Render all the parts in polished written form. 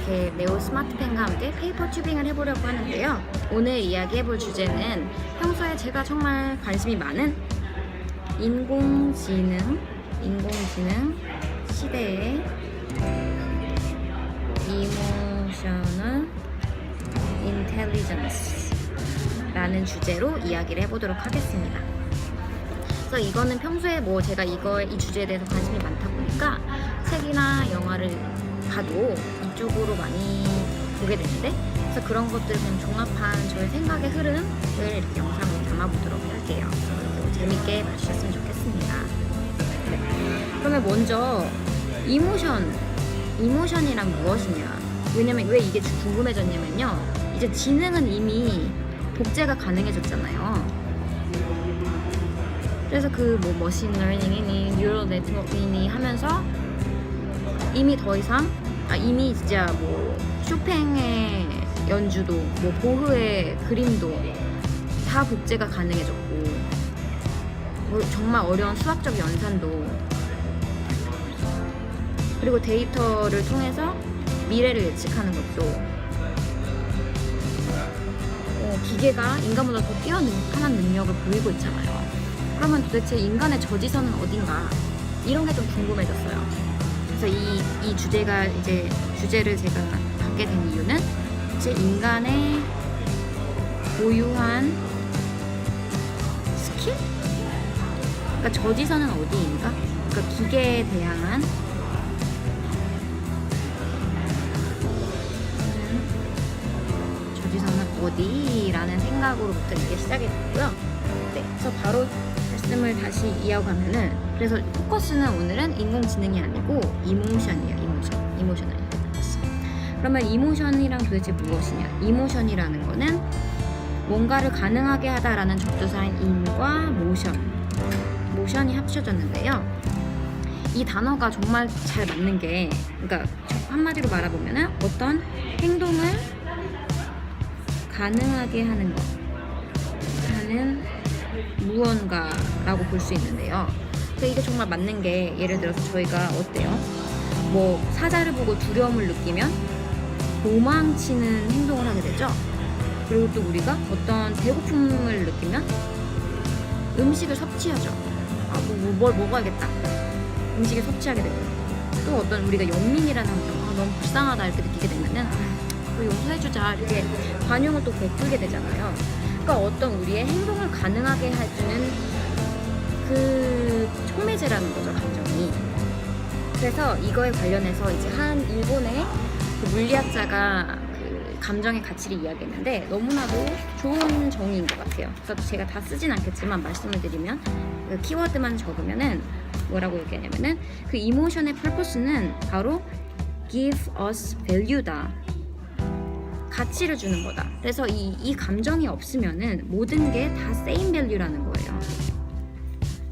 이렇게 네오 스마트펜과 함께 페이퍼 튜빙을 해보려고 하는데요. 오늘 이야기해볼 주제는 평소에 제가 정말 관심이 많은 인공지능 시대의 이모셔널 인텔리전스라는 주제로 이야기를 해보도록 하겠습니다. 그래서 이거는 평소에 제가 이 주제에 대해서 관심이 많다 보니까 책이나 영화를 봐도 이쪽으로 많이 보게 되는데, 그래서 그런 것들을 그냥 종합한 저의 생각의 흐름을 이렇게 영상으로 담아보도록 할게요. 그리고 재밌게 봐주셨으면 좋겠습니다. 그러면 먼저 이모션이란 무엇이냐? 왜냐면 왜 이게 궁금해졌냐면요, 이제 지능은 이미 복제가 가능해졌잖아요. 그래서 머신 러닝이니 뉴럴 네트워크이니 하면서 이미 더 이상 이미 진짜 쇼팽의 연주도 보흐의 그림도 다 복제가 가능해졌고, 정말 어려운 수학적 연산도, 그리고 데이터를 통해서 미래를 예측하는 것도 기계가 인간보다 더 뛰어난 능력을 보이고 있잖아요. 그러면 도대체 인간의 저지선은 어딘가, 이런 게 좀 궁금해졌어요. 그래서 이 주제를 제가 갖게 된 이유는 제 인간의 보유한 스킬? 그러니까 저지선은 어디인가? 그러니까 기계에 대항한 저지선은 어디라는 생각으로부터 이게 시작이 됐고요. 네, 그래서 바로 말씀을 다시 이어가면은, 그래서 포커스는 오늘은 인공지능이 아니고 이모션이에요. 이모션을. 그러면 이모션이랑 도대체 무엇이냐? 이모션이라는 거는 뭔가를 가능하게 하다라는 접두사인 인과 모션이 합쳐졌는데요. 이 단어가 정말 잘 맞는 게, 그러니까 한마디로 말해보면은 어떤 행동을 가능하게 하는 것, 하는 무언가라고 볼 수 있는데요. 근데 이게 정말 맞는 게, 예를 들어서 저희가 어때요? 사자를 보고 두려움을 느끼면 도망치는 행동을 하게 되죠. 그리고 또 우리가 어떤 배고픔을 느끼면 음식을 섭취하죠. 뭘 먹어야겠다. 음식을 섭취하게 되고, 또 어떤 우리가 연민이라는 감정, 너무 불쌍하다 이렇게 느끼게 되면은 용서해주자 이렇게 관용을 또 베풀게 되잖아요. 그러니까 어떤 우리의 행동을 가능하게 해주는 그 촉매제라는 거죠, 감정이. 그래서 이거에 관련해서 이제 한 일본의 물리학자가 감정의 가치를 이야기했는데 너무나도 좋은 정의인 것 같아요. 그래서 제가 다 쓰진 않겠지만 말씀을 드리면, 키워드만 적으면은 뭐라고 얘기하냐면은, 그 이모션의 purpose는 바로 give us value다. 가치를 주는 거다. 그래서 이 감정이 없으면은 모든 게 다 same value라는 거예요.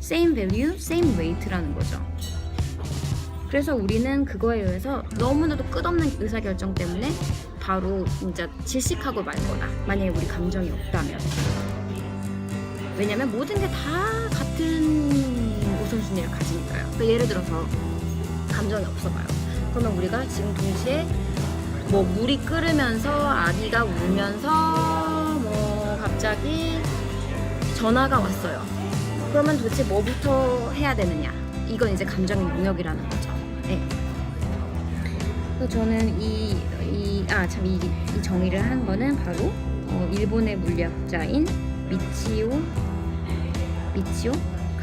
same value, same weight라는 거죠. 그래서 우리는 그거에 의해서 너무나도 끝없는 의사결정 때문에 바로 진짜 질식하고 말 거다. 만약에 우리 감정이 없다면. 왜냐면 모든 게 다 같은 우선순위를 가지니까요. 그러니까 예를 들어서 감정이 없어봐요. 그러면 우리가 지금 동시에 물이 끓으면서 아기가 울면서 갑자기 전화가 왔어요. 그러면 도대체 뭐부터 해야 되느냐? 이건 이제 감정의 영역이라는 거죠. 네. 그래서 저는 이 정의를 한 거는 바로 일본의 물리학자인 미치오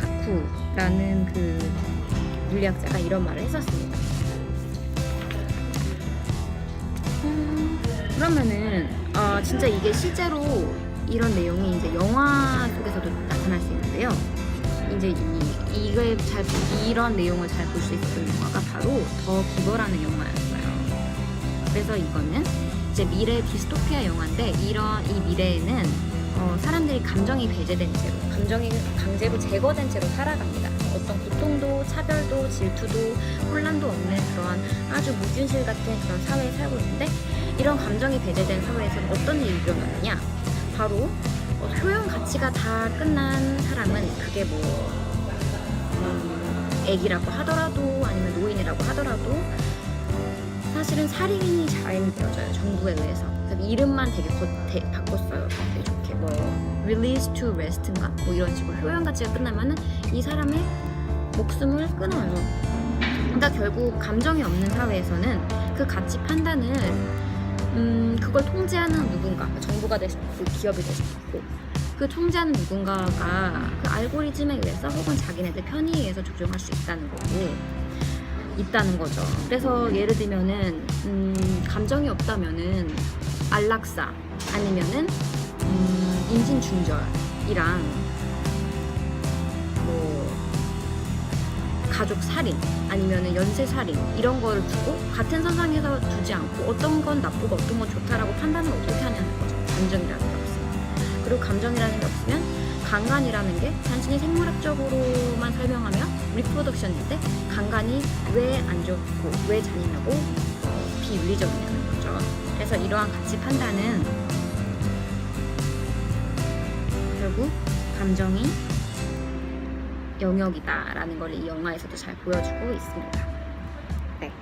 카쿠라는 그 물리학자가 이런 말을 했었습니다. 그러면은 진짜 이게 실제로 이런 내용이 이제 영화 속에서도 나타날 수 있는데요. 이제 이런 내용을 잘 볼 수 있었던 영화가 바로 더 기버라는 영화였어요. 그래서 이거는 이제 미래 디스토피아 영화인데, 이 미래에는 사람들이 감정이 배제된 채로, 감정이 강제로 제거된 채로 살아갑니다. 어떤 고통도, 차별도, 질투도, 혼란도 없는 그러한 아주 무균실 같은 그런 사회에 살고 있는데, 이런 감정이 배제된 사회에서는 어떤 일이 일어나느냐? 바로 효용 가치가 다 끝난 사람은, 그게 애기라고 하더라도 아니면 노인이라고 하더라도 사실 실은 살인이 자행되어져요, 정부에 의해서. 그래서 이름만 되게 바꿨어요. 되게 좋게 뭐 release to rest인가 뭐 이런 식으로 효용 가치가 끝나면은 이 사람의 목숨을 끊어요. 그러니까 결국 감정이 없는 사회에서는 그 가치 판단을 그걸 통제하는 누군가, 정부가 될 수도 있고 기업이 될 수도 있고, 그 통제하는 누군가가 그 알고리즘에 의해서 혹은 자기네들 편의에 의해서 조정할 수 있다는 거죠. 그래서 예를 들면은 감정이 없다면은 안락사 아니면은 임신중절이랑 뭐 가족 살인 아니면은 연쇄 살인 이런 거를 두고 같은 선상에서 두지 않고 어떤 건 나쁘고 어떤 건 좋다라고 판단을 어떻게 하냐는 거죠. 감정이라는 게 없으면. 그리고 감정이라는 게 없으면 강간이라는 게 단순히 생물학적으로만 설명하면 리프로덕션인데 강간이 왜 안 좋고 왜 잔인하고 비윤리적이냐는 거죠. 그래서 이러한 가치 판단은 결국 감정이 영역이다라는 걸 이 영화에서도 잘 보여주고 있습니다. 네.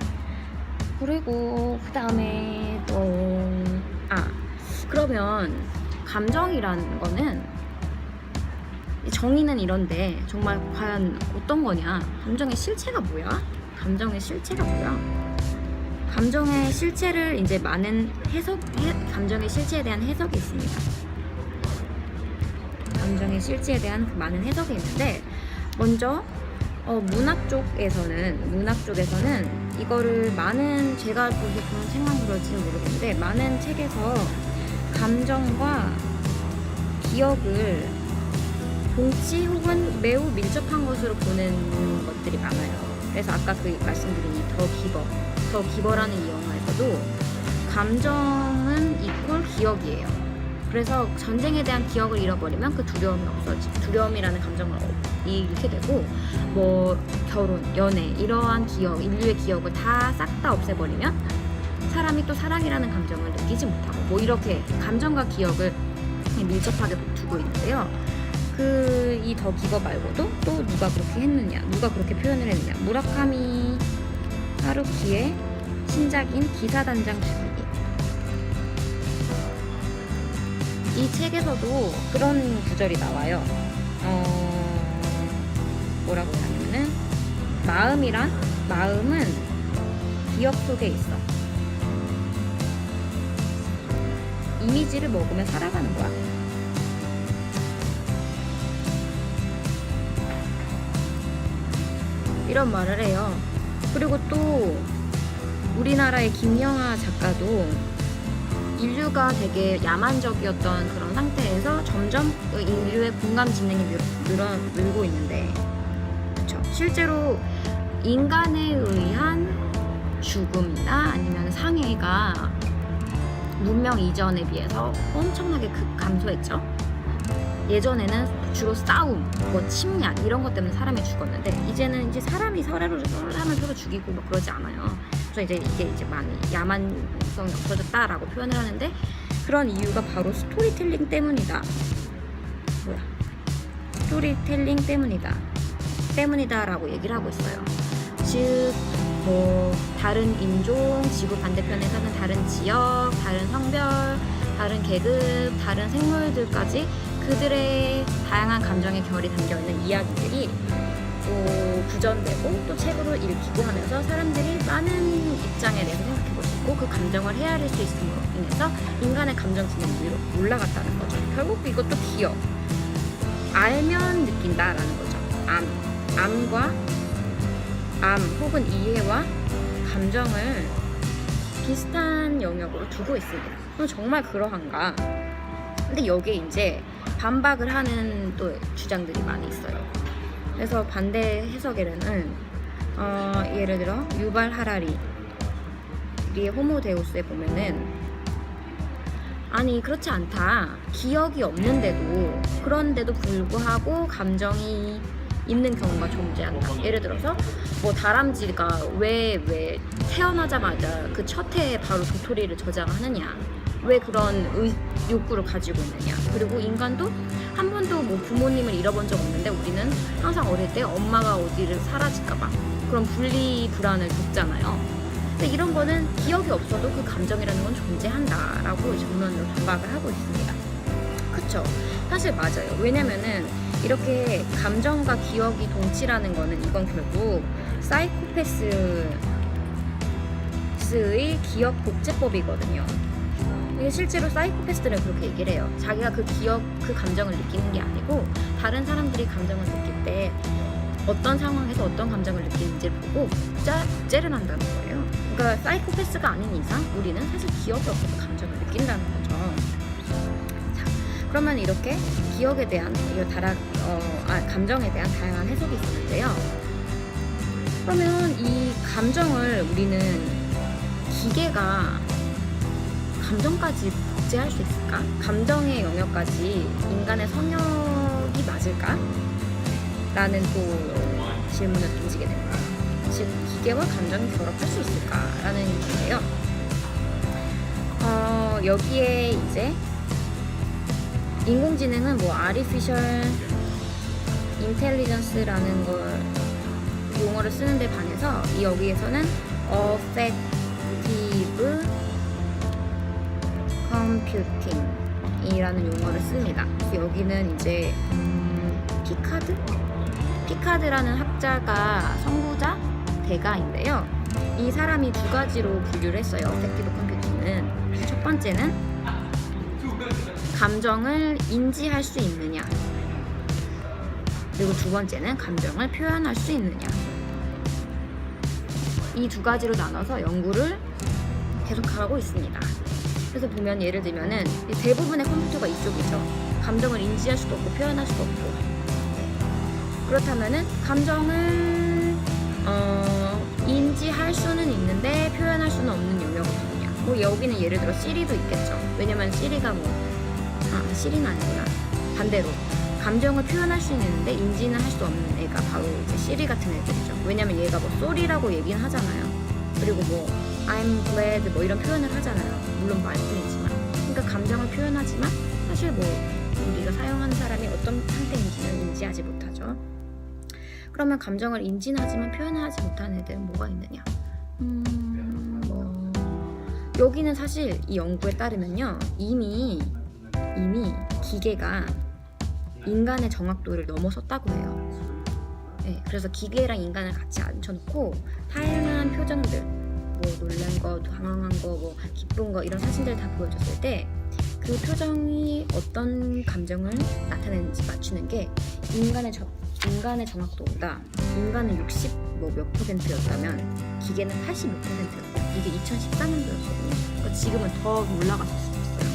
그리고 그 다음에 또 그러면 감정이라는 거는 정의는 이런데 정말 과연 어떤 거냐? 감정의 실체가 뭐야? 감정의 실체가 뭐야? 감정의 실체를 이제 많은 감정의 실체에 대한 해석이 있습니다. 감정의 실체에 대한 많은 해석이 있는데 먼저 문학 쪽에서는 이거를 많은 제가 보는 책만 그럴지는 모르겠는데 많은 책에서 감정과 기억을 동치 혹은 매우 밀접한 것으로 보는 것들이 많아요. 그래서 아까 그 말씀드린 더 기버라는 이 영화에서도 감정은 이퀄 기억이에요. 그래서 전쟁에 대한 기억을 잃어버리면 그 두려움이라는 감정을 잃게 되고 뭐 결혼, 연애 이러한 기억, 인류의 기억을 다 싹 다 없애버리면 사람이 또 사랑이라는 감정을 느끼지 못하고 뭐 이렇게 감정과 기억을 밀접하게 두고 있는데요. 이 더 기버 말고도 또 누가 그렇게 표현을 했느냐. 무라카미 하루키의 신작인 기사단장 주기기. 이 책에서도 그런 구절이 나와요. 뭐라고 하냐면은 마음은 기억 속에 있어. 이미지를 먹으며 살아가는 거야. 이런 말을 해요. 그리고 또 우리나라의 김영하 작가도 인류가 되게 야만적이었던 그런 상태에서 점점 인류의 공감 지능이 늘고 있는데, 그쵸? 실제로 인간에 의한 죽음이나 아니면 상해가 문명 이전에 비해서 엄청나게 감소했죠. 예전에는 주로 싸움, 뭐 침략 이런 것 때문에 사람이 죽었는데 이제는 이제 사람을 서로 죽이고 뭐 그러지 않아요. 그래서 이게 많이 야만성이 없어졌다라고 표현을 하는데 그런 이유가 바로 스토리텔링 때문이다. 스토리텔링 때문이다라고 얘기를 하고 있어요. 즉 뭐 다른 인종, 지구 반대편에 사는 다른 지역, 다른 성별, 다른 계급, 다른 생물들까지 그들의 다양한 감정의 결이 담겨있는 이야기들이 또 구전되고 또 책으로 읽히고 하면서 사람들이 많은 입장에 대해서 생각해볼 수 있고 그 감정을 헤아릴 수 있음으로 인해서 인간의 감정 지능이 위로 올라갔다는 거죠. 결국 이것도 기억, 알면 느낀다라는 거죠. 암 혹은 이해와 감정을 비슷한 영역으로 두고 있습니다. 그럼 정말 그러한가? 근데 여기에 이제 반박을 하는 또 주장들이 많이 있어요. 그래서 반대 해석에는 예를 들어 유발 하라리의 호모데우스에 보면은 아니 그렇지 않다. 기억이 없는데도 그런데도 불구하고 감정이 있는 경우가 존재한다. 예를 들어서 뭐 다람쥐가 왜 태어나자마자 그 첫 해에 바로 도토리를 저장하느냐, 왜 그런 욕구를 가지고 있느냐. 그리고 인간도 한 번도 뭐 부모님을 잃어본 적 없는데 우리는 항상 어릴 때 엄마가 어디를 사라질까봐 그런 분리 불안을 겪잖아요. 근데 이런 거는 기억이 없어도 그 감정이라는 건 존재한다라고 전문으로 반박을 하고 있습니다. 그쵸? 사실 맞아요. 왜냐면은 이렇게 감정과 기억이 동치라는 거는 이건 결국 사이코패스의 기억 복제법이거든요. 이게 실제로 사이코패스들은 그렇게 얘기를 해요. 자기가 그 기억, 그 감정을 느끼는 게 아니고 다른 사람들이 감정을 느낄 때 어떤 상황에서 어떤 감정을 느끼는지를 보고 복제를 한다는 거예요. 그러니까 사이코패스가 아닌 이상 우리는 사실 기억이 없어서 감정을 느낀다는 거죠. 자, 그러면 이렇게 기억에 대한 감정에 대한 다양한 해석이 있었는데요. 그러면 이 감정을 우리는 기계가 감정까지 복제할 수 있을까? 감정의 영역까지 인간의 성역이 맞을까? 라는 또 질문을 던지게 됩니다. 즉, 기계와 감정이 결합할 수 있을까라는 건데요. 여기에 이제 인공지능은 뭐 Artificial Intelligence라는 걸 용어를 쓰는데 반해서 여기에서는 Affective Computing이라는 용어를 씁니다. 그래서 여기는 이제 피카드라는 학자가 선구자 대가인데요. 이 사람이 두 가지로 분류를 했어요. Affective Computing은. 첫 번째는 감정을 인지할 수 있느냐, 그리고 두 번째는 감정을 표현할 수 있느냐. 이 두 가지로 나눠서 연구를 계속하고 있습니다. 그래서 보면 예를 들면은 대부분의 컴퓨터가 이쪽이죠. 감정을 인지할 수도 없고 표현할 수도 없고. 그렇다면은 감정을 인지할 수는 있는데 표현할 수는 없는 영역이 뭐냐. 뭐 여기는 예를 들어 시리도 있겠죠. 왜냐면 시리가 시리는 아니구나. 반대로 감정을 표현할 수 있는데 인지는 할 수 없는 애가 바로 이제 시리 같은 애들이죠. 왜냐면 얘가 뭐 sorry라고 얘기는 하잖아요. 그리고 뭐 I'm glad 뭐 이런 표현을 하잖아요. 물론 말뿐이지만. 그러니까 감정을 표현하지만 사실 뭐 우리가 사용하는 사람이 어떤 상태인지는 인지하지 못하죠. 그러면 감정을 인지는 하지만 표현하지 못하는 애들은 뭐가 있느냐? 여기는 사실 이 연구에 따르면요, 이미 기계가 인간의 정확도를 넘어섰다고 해요. 네, 그래서 기계랑 인간을 같이 앉혀놓고 다양한 표정들, 뭐 놀란 거, 당황한 거, 뭐 기쁜 거 이런 사진들 다 보여줬을 때 그 표정이 어떤 감정을 나타내는지 맞추는 게 인간의 정확도보다 인간은 60 몇 %였다면 기계는 80 몇 %였어요. 이게 2014년도였거든요. 그러니까 지금은 더 올라갔을 수도 있어요.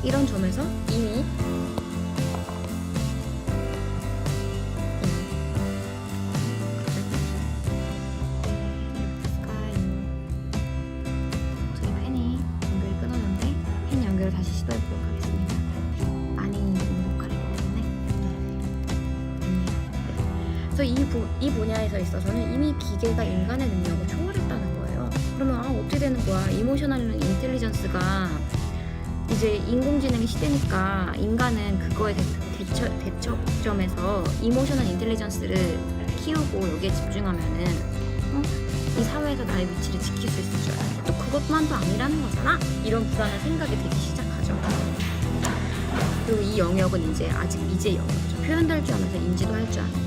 이런 점에서 이미 저희 팬이 연결이 끊었는데 팬 연결을 다시 시도해보도록 하겠습니다. 많이 행복하기 때문에. 그래서 이 분야에서 있어서는 이미 기계가 인간의 능력을 초월했다는 거예요. 그러면 어떻게 되는 거야? 이모셔널 인텔리전스가 이제 인공지능의 시대니까 인간은 그거에 대척점에서 이모셔널 인텔리전스를 키우고 여기에 집중하면은 이 사회에서 나의 위치를 지킬 수 있을 줄 알아요. 또 그것만도 아니라는 거잖아? 이런 불안한 생각이 들기 시작하죠. 그리고 이 영역은 이제 아직 미제 영역이죠. 표현될 줄 알면서 인지도 할 줄 아는 거.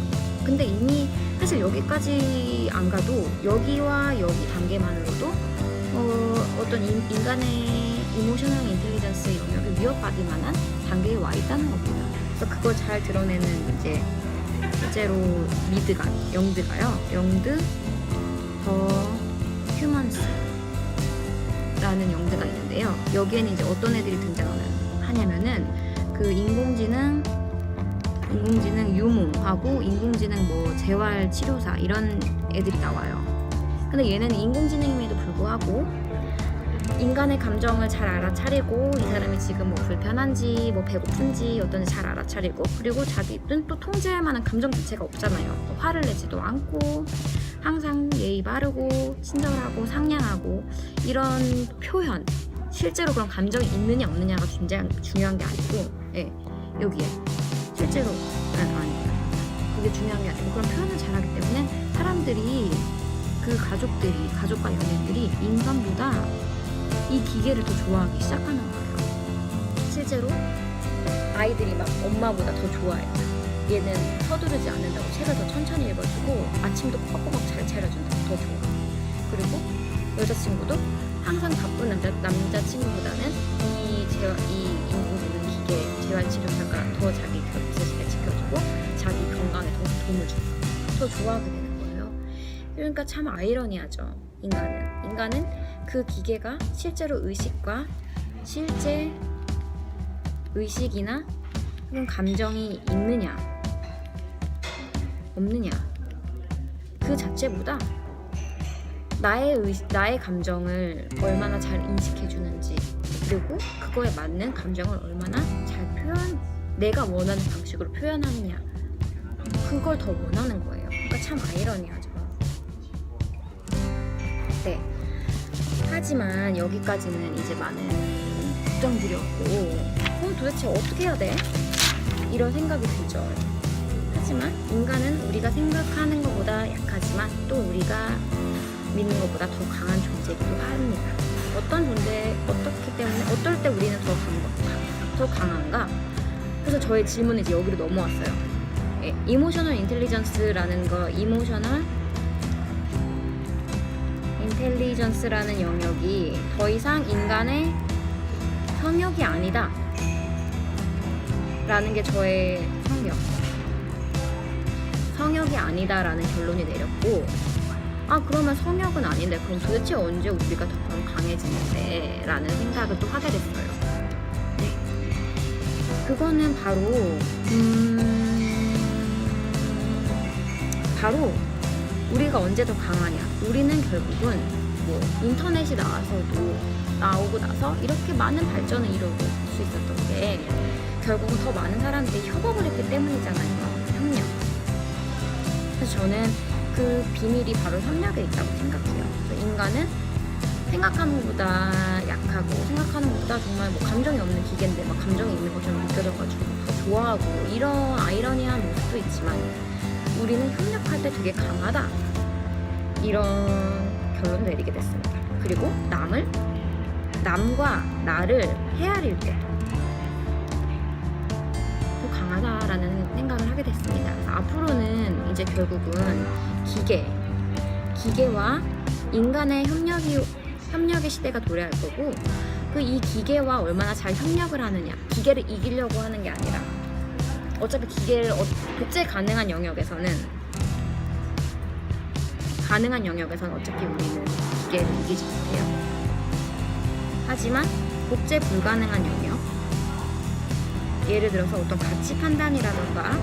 근데 이미 사실 여기까지 안 가도 여기와 여기 단계만으로도 어떤 인간의 이모셔널 인텔리전스의 영역을 위협받을 만한 단계에 와 있다는 겁니다. 그래서 그걸 잘 드러내는 이제 실제로 영드가요. 영드 더 휴먼스라는 영드가 있는데요. 여기에는 이제 어떤 애들이 등장하냐면은 그 인공지능 유무하고 인공지능 뭐 재활치료사 이런 애들이 나와요. 근데 얘는 인공지능임에도 불구하고 인간의 감정을 잘 알아차리고 이 사람이 지금 뭐 불편한지 뭐 배고픈지 어떤지 잘 알아차리고, 그리고 자기는 또 통제할 만한 감정 자체가 없잖아요. 화를 내지도 않고 항상 예의 바르고 친절하고 상냥하고 이런 표현, 실제로 그런 감정이 있느냐 없느냐가 중요한 게 아니고, 예, 여기에 실제로 아니 거기 그게 중요한 게 아니고 그런 표현을 잘하기 때문에 사람들이 그 가족과 연인들이 인간보다 이 기계를 더 좋아하기 시작하는 거예요. 실제로 아이들이 막 엄마보다 더 좋아해요. 얘는 서두르지 않는다고 책을 더 천천히 읽어주고 아침도 꼬박꼬박 잘 차려준다고 더 좋아. 그리고 여자친구도 항상 바쁜 남자친구보다는 이 인공지능 기계 재활치료사가 더 자기 곁을 잘 지켜주고 자기 건강에 더 도움을 준다. 더 좋아하게 되는 거예요. 그러니까 참 아이러니하죠. 인간은 그 기계가 실제로 실제 의식이나 혹은 감정이 있느냐 없느냐 그 자체보다 나의 감정을 얼마나 잘 인식해주는지, 그리고 그거에 맞는 감정을 얼마나 잘 내가 원하는 방식으로 표현하느냐, 그걸 더 원하는 거예요. 그러니까 참 아이러니하죠. 네. 하지만 여기까지는 이제 많은 걱정들이었고, 그럼 도대체 어떻게 해야 돼? 이런 생각이 들죠. 하지만 인간은 우리가 생각하는 것보다 약하지만 또 우리가 믿는 것보다 더 강한 존재이기도 합니다. 어떻기 때문에 어떨 때 우리는 더 강한가? 그래서 저의 질문이 이제 여기로 넘어왔어요. 이모셔널 인텔리전스라는 인텔리전스라는 영역이 더 이상 인간의 영역이 아니다 라는 게 저의 성역이 아니다라는 결론이 내렸고, 그러면 성역은 아닌데 그럼 도대체 언제 우리가 더 강해지는데 라는 생각을 또 하게 됐어요. 그거는 바로 우리가 언제 더 강하냐. 우리는 결국은 뭐 인터넷이 나오고 나서 이렇게 많은 발전을 이룰 수 있었던 게 결국은 더 많은 사람들이 협업을 했기 때문이잖아요. 협력. 그래서 저는 그 비밀이 바로 협력에 있다고 생각해요. 그래서 인간은 생각하는 것보다 약하고 생각하는 것보다 정말 뭐 감정이 없는 기계인데 막 감정이 있는 것처럼 느껴져가지고 더 좋아하고 이런 아이러니한 모습도 있지만 우리는 협력할 때 되게 강하다, 이런 결론을 내리게 됐습니다. 그리고 남과 나를 헤아릴 때 더 강하다라는 생각을 하게 됐습니다. 그래서 앞으로는 이제 결국은 기계와 인간의 협력의 시대가 도래할 거고, 이 기계와 얼마나 잘 협력을 하느냐, 기계를 이기려고 하는 게 아니라, 어차피 기계를 복제 가능한 영역에서는 어차피 우리는 기계를 이기지 못해요. 하지만 복제 불가능한 영역, 예를 들어서 어떤 가치 판단이라던가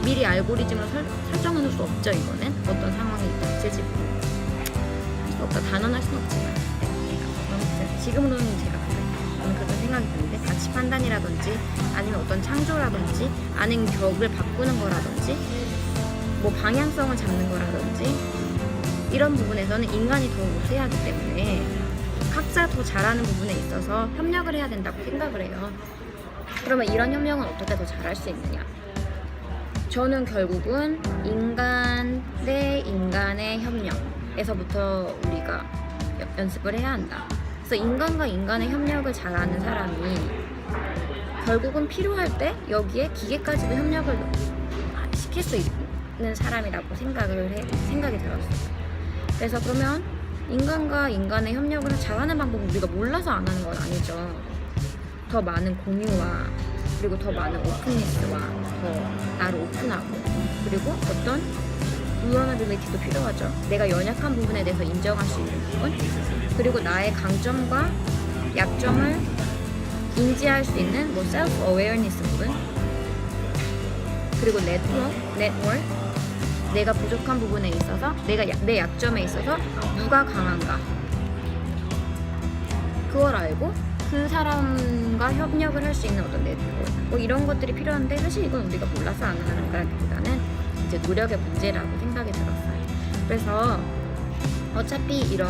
미리 알고리즘으로 설정할 수 없죠. 이거는 어떤 상황이 닥칠지 수 없다, 단언할 수는 없지만 아무튼 지금으로는 저는 그런 생각이 드는데, 가치 판단이라든지 아니면 어떤 창조라든지 아니면 벽을 바꾸는 거라든지 뭐 방향성을 잡는 거라든지 이런 부분에서는 인간이 더 우세하기 하기 때문에 각자 더 잘하는 부분에 있어서 협력을 해야 된다고 생각을 해요. 그러면 이런 협력은 어떻게 더 잘할 수 있느냐? 저는 결국은 인간 대 인간의 협력에서부터 우리가 연습을 해야 한다. 그래서 인간과 인간의 협력을 잘하는 사람이 결국은 필요할 때 여기에 기계까지도 협력을 시킬 수 있는 사람이라고 생각이 들었어요. 그래서 그러면 인간과 인간의 협력을 잘하는 방법은 우리가 몰라서 안 하는 건 아니죠. 더 많은 공유와 그리고 더 많은 오픈니스와 더 나를 오픈하고, 그리고 어떤 vulnerability도 필요하죠. 내가 연약한 부분에 대해서 인정할 수 있는 부분, 그리고 나의 강점과 약점을 인지할 수 있는 뭐 self awareness 부분, 그리고 network, 내가 부족한 부분에 있어서 내 약점에 있어서 누가 강한가 그걸 알고 그 사람과 협력을 할 수 있는 어떤 네트워크, 뭐 이런 것들이 필요한데, 사실 이건 우리가 몰라서 안 하는 거라기보다는 이제 노력의 문제라고 생각이 들었어요. 그래서 어차피 이런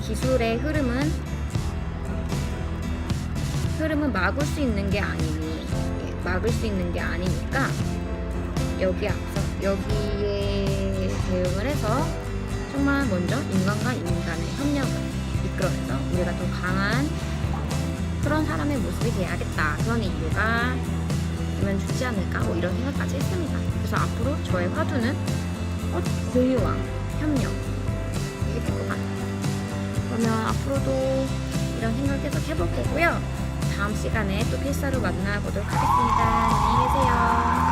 기술의 흐름은 막을 수 있는 게 아니니까 여기에 대응을 해서 정말 먼저 인간과 인간의 협력을 이끌어내서 우리가 더 강한 그런 사람의 모습이 돼야겠다. 그런 이유가 되면 좋지 않을까? 뭐 이런 생각까지 했습니다. 그래서 앞으로 저의 화두는 공유와 협력 이게 될 것 같아요. 그러면 앞으로도 이런 생각 계속 해볼 거고요. 다음 시간에 또 필사로 만나보도록 하겠습니다. 안녕히 계세요.